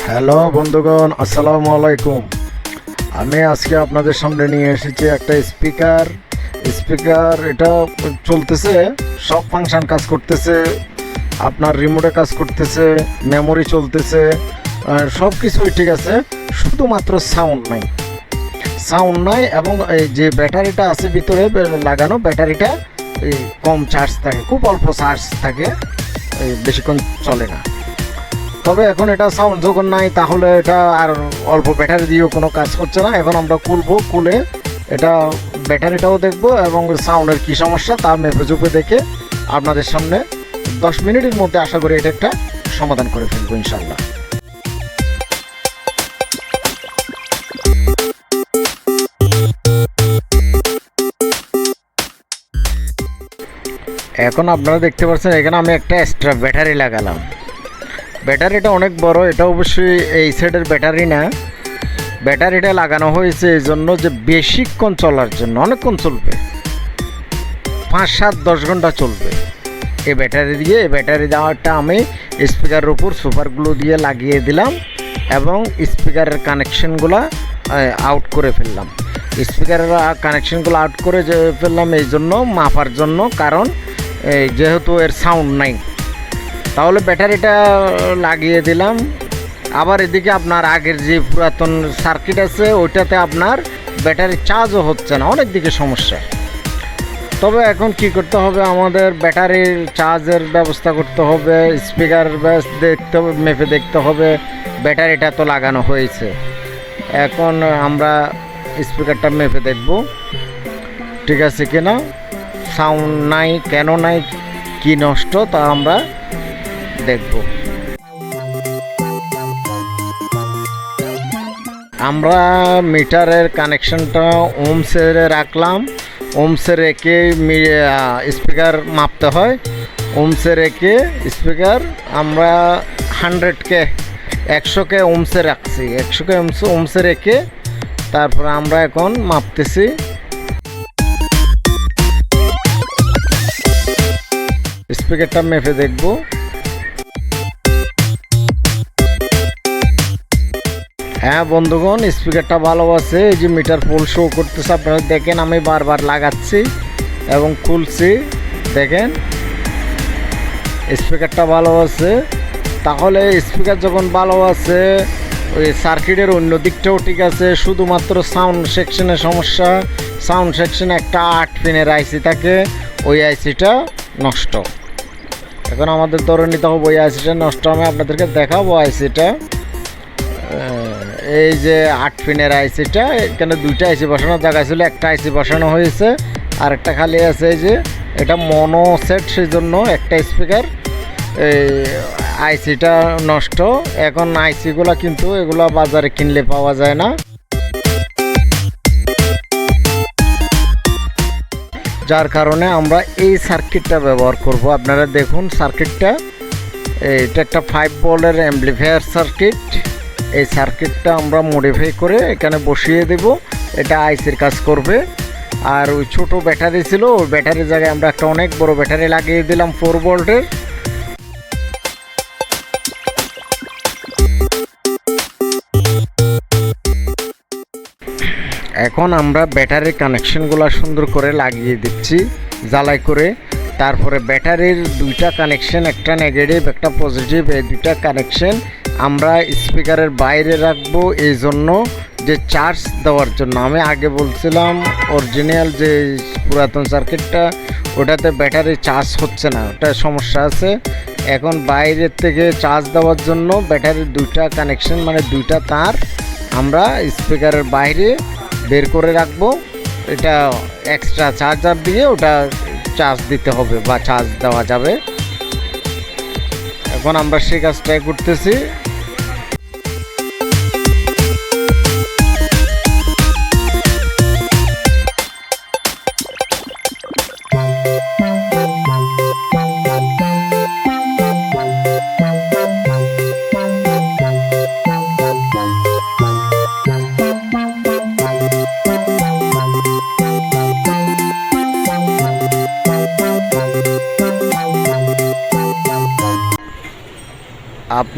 Hello বন্ধুগণ, আসসালামু আলাইকুম। আমি আজকে আপনাদের সামনে নিয়ে এসেছি একটা স্পিকার। এটা চলতেছে, সব ফাংশন কাজ করতেছে, আপনার রিমোটে কাজ করতেছে, মেমোরি চলতেছে, সব কিছুই ঠিক আছে, শুধুমাত্র সাউন্ড নাই এবং এই যে ব্যাটারিটা আছে ভিতরে লাগানো, ব্যাটারিটা এই কম চার্জ থাকে, খুব অল্প চার্জ থাকে, বেশিক্ষণ চলে না। তবে এখন এটা সাউন্ড যখন নাই তাহলে এটা আর অল্প ব্যাটারি দিয়েও কোনো কাজ করছে না। এখন আমরা খুলে এটা ব্যাটারিটাও দেখবো এবং সাউন্ডের কী সমস্যা তা মেপে দেখে আপনাদের সামনে 10 মিনিটের মধ্যে আশা করি এটা একটা সমাধান করে ফেলবো ইনশাল্লাহ। এখন আপনারা দেখতে পাচ্ছেন এখানে আমি একটা এক্সট্রা ব্যাটারি লাগালাম। ব্যাটারিটা অনেক বড়, এটা অবশ্যই এই সাইডের ব্যাটারি না। ব্যাটারিটা লাগানো হয়েছে এই জন্য যে বেশিক্ষণ চলার জন্য, অনেকক্ষণ চলবে, 5-7-10 ঘন্টা চলবে এই ব্যাটারি দিয়ে। এই ব্যাটারি দেওয়াটা আমি স্পিকারের উপর সুপারগুলো দিয়ে লাগিয়ে দিলাম এবং স্পিকারের কানেকশনগুলো আউট করে ফেললাম। স্পিকারের কানেকশনগুলো আউট করে ফেললাম এই জন্য, মাপার জন্য, কারণ যেহেতু এর সাউন্ড নাই। তাহলে ব্যাটারিটা লাগিয়ে দিলাম। আবার এদিকে আপনার আগের যে পুরাতন সার্কিট আছে ওইটাতে আপনার ব্যাটারি চার্জও হচ্ছে না, অনেক দিকে সমস্যা। তবে এখন কি করতে হবে, আমাদের ব্যাটারির চার্জের ব্যবস্থা করতে হবে, স্পিকার মেপে দেখতে হবে। ব্যাটারিটা তো লাগানো হয়েছে, এখন আমরা স্পিকারটা মেপে দেখব ঠিক আছে কিনা, সাউন্ড নাই কেন নাই, কি নষ্ট তা আমরা দেখব। আমরা মিটারের কানেকশনটা ওমসে রাখলাম। ওমসে রেখে স্পিকার মাপতে হয়। ওমসে রেখে স্পিকার আমরা 100K ওমসে রাখছি। 100K ওমসে রেখে তারপরে আমরা এখন মাপতেছি। স্পিকারটা মেপে দেখব। হ্যাঁ বন্ধুগণ, স্পিকারটা ভালো আছে। এই যে মিটার পোল শো করতেছে, আপনারা দেখেন, আমি বারবার লাগাচ্ছি এবং খুলছি, দেখেন স্পিকারটা ভালো আছে। তাহলে স্পিকার যখন ভালো আছে, ওই সার্কিটের অন্য দিকটাও ঠিক আছে, শুধুমাত্র সাউন্ড সেকশনের সমস্যা। সাউন্ড সেকশনে একটা 8 পিনের আইসি থাকে, ওই আইসিটা নষ্ট। এখন আমাদের ধরে নিতে হবে ওই আইসিটা নষ্ট। আমি আপনাদেরকে দেখাবো আইসিটা। এই যে 8 পিনের আইসিটা, এখানে 2টা আইসি বসানোর জায়গা ছিল, একটা আইসি বসানো হয়েছে আর একটা খালি আছে। এই যে এটা মনো সেট, সেই জন্য একটা স্পিকার এই আইসিটা নষ্ট। এখন আইসিগুলো কিন্তু এগুলো বাজারে কিনলে পাওয়া যায় না, যার কারণে আমরা এই সার্কিটটা ব্যবহার করব। আপনারা দেখুন সার্কিটটা, এটা একটা 5 ভোল্টের অ্যাম্পলিফায়ার সার্কিট। এই সার্কিটটা আমরা মডিফাই করে এখানে বসিয়ে দেব, এটা আইসির কাজ করবে। আর ওই ছোট ব্যাটারি ছিল, ওই ব্যাটারির জায়গায় আমরা একটা অনেক বড় ব্যাটারি লাগিয়ে দিলাম 4 ভোল্টের। এখন আমরা ব্যাটারির কানেকশনগুলো সুন্দর করে লাগিয়ে দিচ্ছি জ্বালাই করে। তারপরে ব্যাটারির 2টা কানেকশন, একটা নেগেটিভ একটা পজিটিভ, এই 2টা কানেকশন আমরা স্পিকারের বাইরে রাখবো, এই জন্য যে চার্জ দেওয়ার জন্য। আমি আগে বলছিলাম অরিজিনাল যে পুরাতন সার্কিটটা, ওটাতে ব্যাটারি চার্জ হচ্ছে না, ওটা সমস্যা আছে। এখন বাইরের থেকে চার্জ দেওয়ার জন্য ব্যাটারির 2টা কানেকশন, মানে 2টা তার আমরা স্পিকারের বাইরে বের করে রাখবো। এটা এক্সট্রা চার্জার দিয়ে ওটা চার্জ দিতে হবে বা চার্জ দেওয়া যাবে। এখন আমরা সেই কাজটাই করতেছি।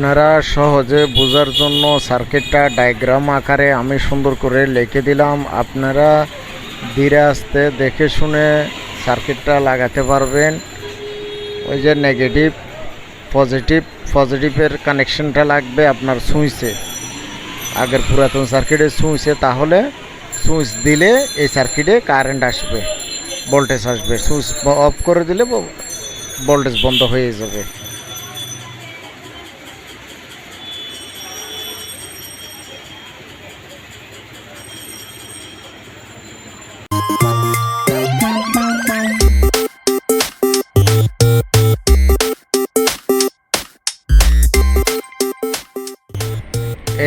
আপনারা সহজে বোঝার জন্য সার্কিটটা ডায়াগ্রাম আকারে আমি সুন্দর করে লিখে দিলাম। আপনারা ধীরে আস্তে দেখে শুনে সার্কিটটা লাগাতে পারবেন। ওই যে নেগেটিভ পজিটিভের কানেকশনটা লাগবে আপনার সুইচে, আগের পুরাতন সার্কিটের সুইচে। তাহলে সুইচ দিলে এই সার্কিটে কারেন্ট আসবে, ভোল্টেজ আসবে। সুইচ অফ করে দিলে ভোল্টেজ বন্ধ হয়ে যাবে।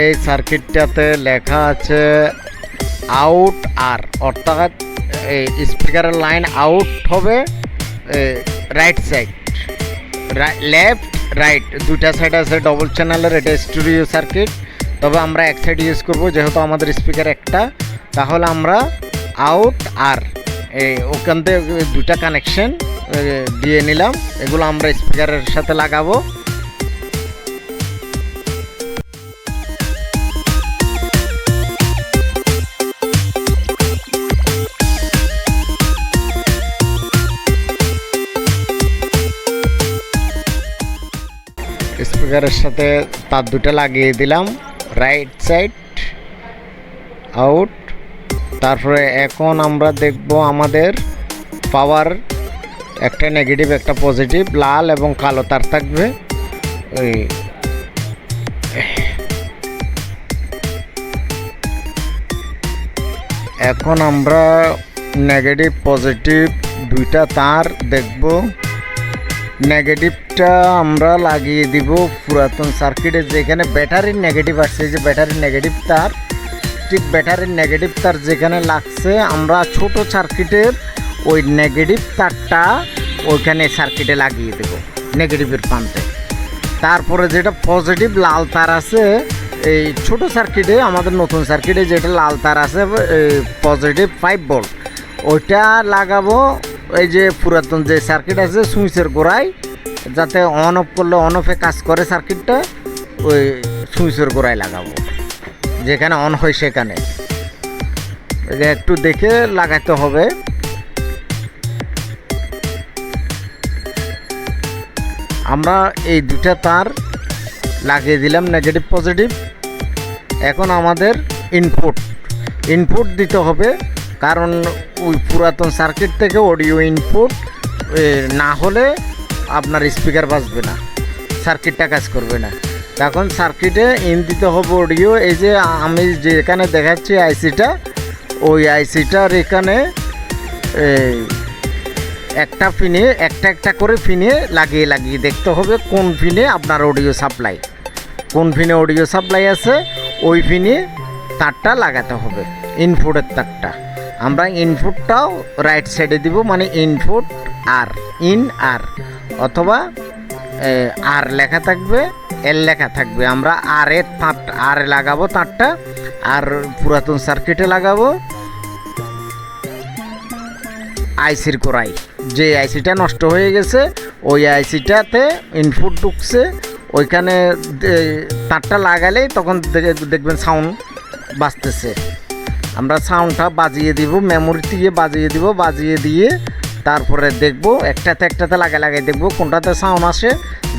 এই সার্কিটটাতে লেখা আছে আউট আর, অর্থাৎ এই স্পিকারের লাইন আউট হবে রাইট সাইড, লেফট রাইট দুইটা সাইড আছে ডবল চ্যানেলের। এটা স্টুডিও সার্কিট, তবে আমরা এক সাইড ইউজ করব যেহেতু আমাদের স্পিকার একটা। তাহলে আমরা আউট আর ওখান থেকে দুটা কানেকশন দিয়ে নিলাম, এগুলো আমরা স্পিকারের সাথে লাগাবো। স্পিকারের সাথে তার দুটো লাগিয়ে দিলাম, রাইট সাইড আউট। তারপরে এখন আমরা দেখব আমাদের পাওয়ার, একটা নেগেটিভ একটা পজিটিভ, লাল এবং কালো তার থাকবে। ওই এখন আমরা নেগেটিভ পজিটিভ দুইটা তার দেখব। নেগেটিভটা আমরা লাগিয়ে দিব পুরাতন সার্কিটে, যেখানে ব্যাটারির নেগেটিভ আসছে, যে ব্যাটারির নেগেটিভ তার, ঠিক ব্যাটারির নেগেটিভ তার যেখানে লাগছে আমরা ছোট সার্কিটের ওই নেগেটিভ তারটা ওইখানে সার্কিটে লাগিয়ে দেব নেগেটিভের প্রান্তে। তারপরে যেটা পজিটিভ লাল তার আছে এই ছোট সার্কিটে, আমাদের নতুন সার্কিটে যেটা লাল তার আছে পজিটিভ 5 ভোল্ট, ওইটা লাগাবো এই যে পুরাতন যে সার্কিট আছে সুইচের গোড়ায়, যাতে অন অফ করলে অন অফে কাজ করে সার্কিটটা, ওই সুইচের গোড়ায় লাগাবো, যেখানে অন হয় সেখানে। একটু দেখে লাগাতে হবে। আমরা এই দুটা তার লাগিয়ে দিলাম নেগেটিভ পজিটিভ। এখন আমাদের ইনপুট দিতে হবে, কারণ ওই পুরাতন সার্কিট থেকে অডিও ইনপুট না হলে আপনার স্পিকার বাজবে না, সার্কিটটা কাজ করবে না। তখন সার্কিটে ইন দিতে হবে অডিও। এই যে আমি যেখানে দেখাচ্ছি আইসিটা, ওই আইসিটার এখানে একটা পিনে একটা করে পিনে লাগিয়ে দেখতে হবে কোন পিনে আপনার অডিও সাপ্লাই, কোন পিনে অডিও সাপ্লাই আছে ওই পিনে তারটা লাগাতে হবে, ইনপুটের তারটা। আমরা ইনপুটটাও রাইট সাইডে দিব, মানে ইনপুট আর, ইন আর, অথবা আর লেখা থাকবে, এল লেখা থাকবে। আমরা আর লাগাবো তারটা, আর পুরাতন সার্কিটে লাগাবো আইসির গোড়ায়। যে আইসিটা নষ্ট হয়ে গেছে ওই আইসিটাতে ইনপুট ঢুকছে, ওইখানে তারটা লাগালেই তখন দেখবেন সাউন্ড বাজতেছে। আমরা সাউন্ডটা বাজিয়ে দিব, মেমোরি থেকে বাজিয়ে দিয়ে তারপরে দেখব একটাতে লাগাই দেখব কোনটাতে সাউন্ড আসে।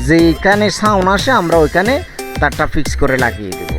যেইখানে সাউন্ড আসে আমরা ওইখানে তারটা ফিক্স করে লাগিয়ে দেব।